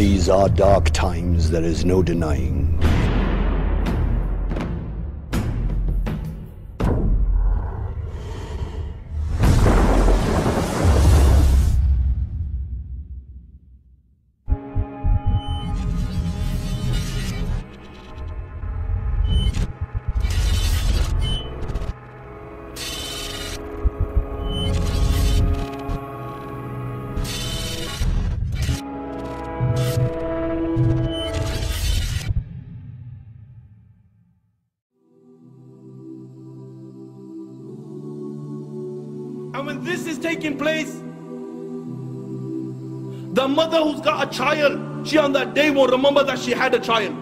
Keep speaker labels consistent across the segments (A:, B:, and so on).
A: These are dark times, there is no denying.
B: And when this is taking place, the mother who's got a child, she on that day won't remember that she had a child.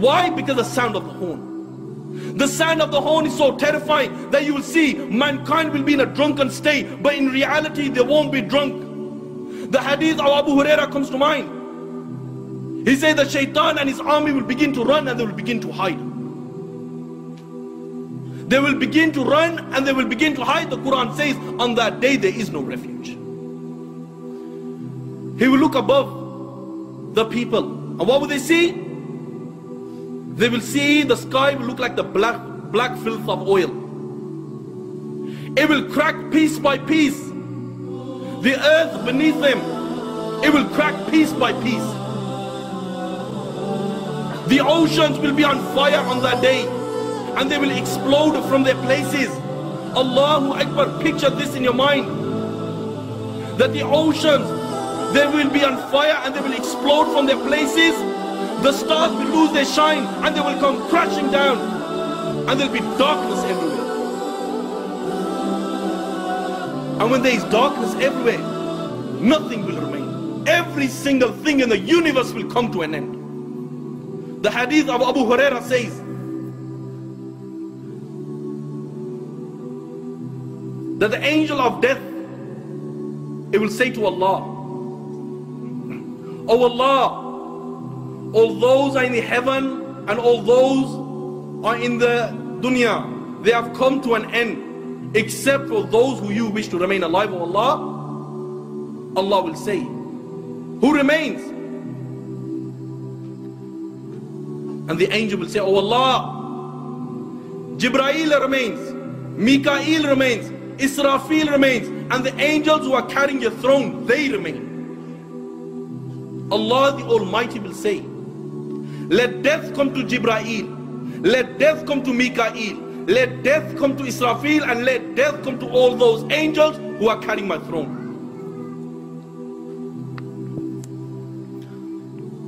B: Why? Because the sound of the horn. The sound of the horn is so terrifying that you will see mankind will be in a drunken state, but in reality they won't be drunk. The hadith of Abu Huraira comes to mind. He said that Shaitan and his army will begin to run and they will begin to hide. They will begin to run and they will begin to hide. The Quran says on that day there is no refuge. He will look above the people, and what will they see? They will see the sky will look like the black filth of oil. It will crack piece by piece. The earth beneath them, it will crack piece by piece. The oceans will be on fire on that day, and they will explode from their places. Allahu Akbar, picture this in your mind. That the oceans, they will be on fire and they will explode from their places. The stars will lose their shine and they will come crashing down. And there will be darkness everywhere. And when there is darkness everywhere, nothing will remain. Every single thing in the universe will come to an end. The hadith of Abu Huraira says, that the angel of death, it will say to Allah, "Oh Allah, all those are in the heaven and all those are in the dunya, they have come to an end, except for those who you wish to remain alive, O Allah." Allah will say, "Who remains?" And the angel will say, "Oh Allah, Jibreel remains, Mikael remains, Israfil remains, and the angels who are carrying your throne, they remain." Allah the Almighty will say, "Let death come to Jibreel, let death come to Mikael, let death come to Israfil, and let death come to all those angels who are carrying my throne."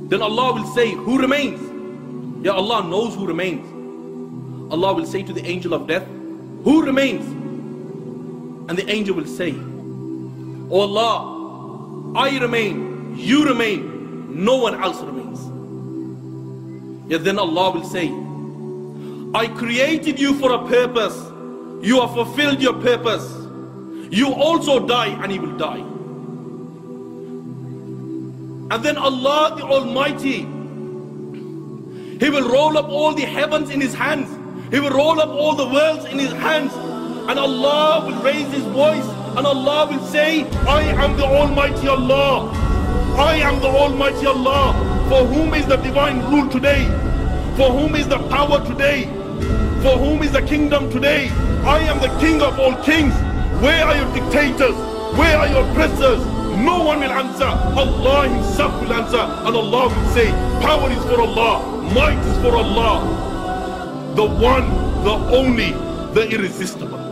B: Then Allah will say, "Who remains?" Yeah, Allah knows who remains. Allah will say to the angel of death, "Who remains?" And the angel will say, "Oh Allah, I remain, you remain, no one else remains." Yet then Allah will say, "I created you for a purpose, you have fulfilled your purpose, you also die and you will die." And then Allah the Almighty, He will roll up all the heavens in His hands, He will roll up all the worlds in His hands, and Allah will raise His voice and Allah will say, "I am the Almighty Allah, I am the Almighty Allah, for whom is the divine rule today, for whom is the power today, for whom is the kingdom today. I am the King of all kings. Where are your dictators? Where are your oppressors?" No one will answer. Allah Himself will answer, and Allah will say, "Power is for Allah, might is for Allah, the one, the only, the irresistible."